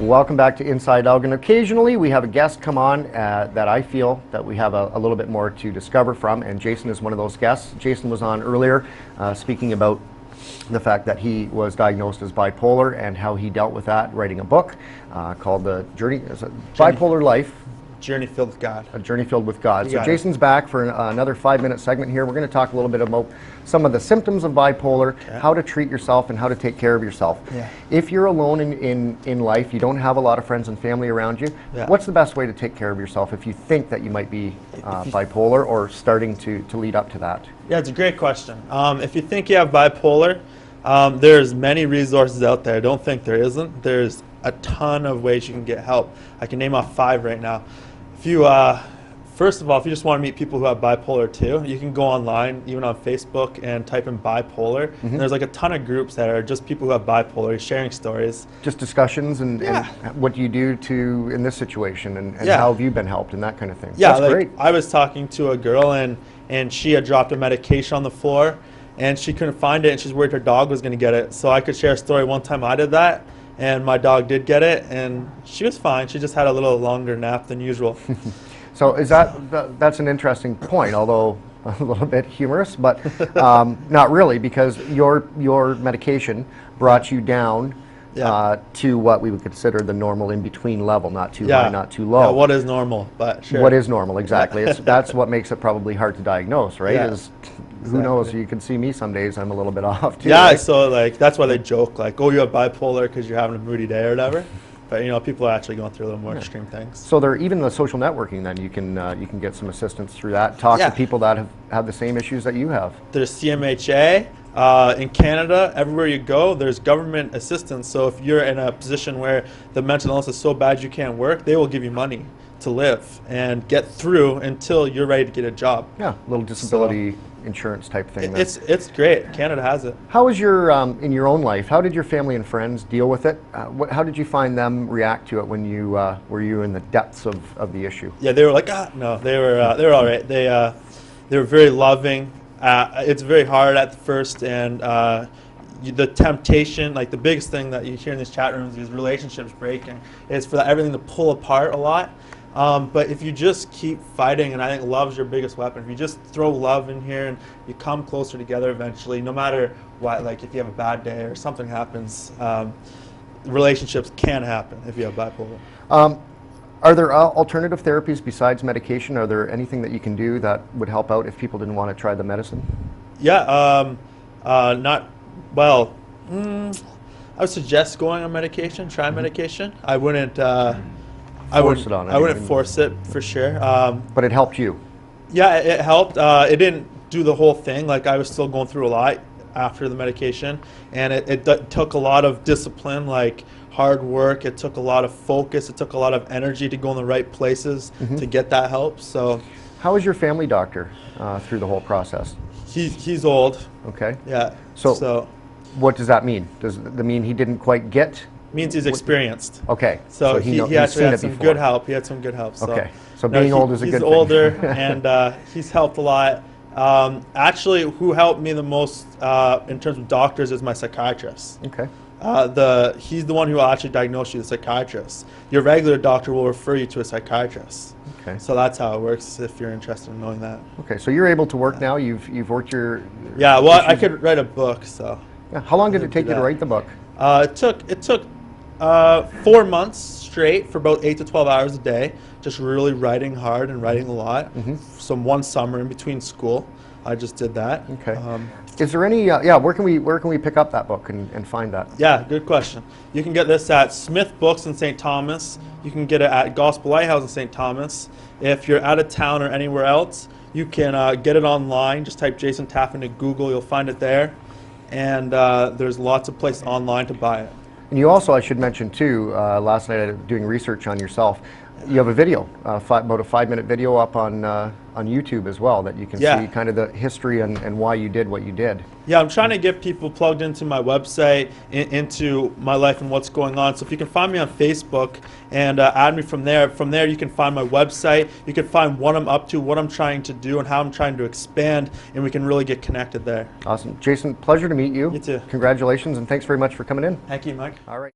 Welcome back to Inside Elgin. Occasionally we have a guest come on that I feel that we have a little bit more to discover from, and Jason is one of those guests. Jason was on earlier speaking about the fact that he was diagnosed as bipolar and how he dealt with that, writing a book called The Bipolar Life. Journey Filled with God. A Journey Filled with God. So Jason's back for another 5-minute segment here. We're going to talk a little bit about some of the symptoms of bipolar, how to treat yourself and how to take care of yourself. If you're alone in life, you don't have a lot of friends and family around you, what's the best way to take care of yourself if you think that you might be bipolar or starting to lead up to that? Yeah, it's a great question. If you think you have bipolar, there's many resources out there. Don't think there isn't. There's a ton of ways you can get help. I can name off 5 right now. If you, first of all, if you just want to meet people who have bipolar too, you can go online, even on Facebook, and type in bipolar. And there's like a ton of groups that are just people who have bipolar sharing stories. Just discussions and what do you do in this situation and how have you been helped and that kind of thing. Yeah, that's great. I was talking to a girl and she had dropped a medication on the floor and she couldn't find it and she's worried her dog was going to get it. So I could share a story. One time I did that, and my dog did get it, and she was fine. She just had a little longer nap than usual. So is that's an interesting point, although a little bit humorous, but not really, because your medication brought you down to what we would consider the normal in-between level, not too high, not too low. Yeah, what is normal, but sure. What is normal, exactly. That's what makes it probably hard to diagnose, right? Who knows, you can see me some days, I'm a little bit off too. Yeah, right? So like that's why they joke, like, oh, you have bipolar because you're having a moody day or whatever. But you know, people are actually going through a little more extreme things. So there, even the social networking, then you can get some assistance through that. Talk to people that have the same issues that you have. There's CMHA. In Canada, everywhere you go, there's government assistance. So if you're in a position where the mental illness is so bad you can't work, they will give you money to live and get through until you're ready to get a job. Yeah, a little disability insurance type thing. It's great. Canada has it. How was your in your own life? How did your family and friends deal with it? How did you find them react to it when you were you in the depths of the issue? Yeah, they were like, no, they were all right. They were very loving. It's very hard at first, and the temptation, like the biggest thing that you hear in these chat rooms, these relationships breaking, is for everything to pull apart a lot. But if you just keep fighting, and I think love's your biggest weapon, if you just throw love in here and you come closer together eventually, no matter what, like if you have a bad day or something happens, relationships can happen if you have bipolar. Are there alternative therapies besides medication? Are there anything that you can do that would help out if people didn't want to try the medicine? Yeah, I would suggest going on medication, try medication. I wouldn't force it for sure. But it helped you? Yeah, it helped. It didn't do the whole thing. Like I was still going through a lot after the medication, and it took a lot of discipline, like hard work. It took a lot of focus. It took a lot of energy to go in the right places to get that help. So, how was your family doctor through the whole process? He's old. Okay. Yeah. So what does that mean? Does that mean he didn't quite get? Means he's experienced. Okay. So he actually had some good help. He had some good help. So, okay. So being old is a good thing. He's older and he's helped a lot. Actually, who helped me the most in terms of doctors is my psychiatrist. Okay. He's the one who will actually diagnose you, the psychiatrist. Your regular doctor will refer you to a psychiatrist. Okay. So that's how it works if you're interested in knowing that. Okay, so you're able to work now? You've worked your yeah, well, I could write a book, so. Yeah. How long did it take you to write the book? It took 4 months straight for about 8 to 12 hours a day, just really writing hard and writing a lot. Some one summer in between school, I just did that. Okay. Is there any, where can we pick up that book and find that? Yeah, good question. You can get this at Smith Books in St. Thomas. You can get it at Gospel Lighthouse in St. Thomas. If you're out of town or anywhere else, you can get it online. Just type Jason Taff into Google, you'll find it there. And there's lots of places online to buy it. And you also, I should mention too, last night I was doing research on yourself. You have a video, about a 5-minute video up on YouTube as well that you can see kind of the history and why you did what you did. Yeah, I'm trying to get people plugged into my website, into my life and what's going on. So if you can find me on Facebook and add me from there you can find my website. You can find what I'm up to, what I'm trying to do, and how I'm trying to expand, and we can really get connected there. Awesome. Jason, pleasure to meet you. You too. Congratulations, and thanks very much for coming in. Thank you, Mike. All right.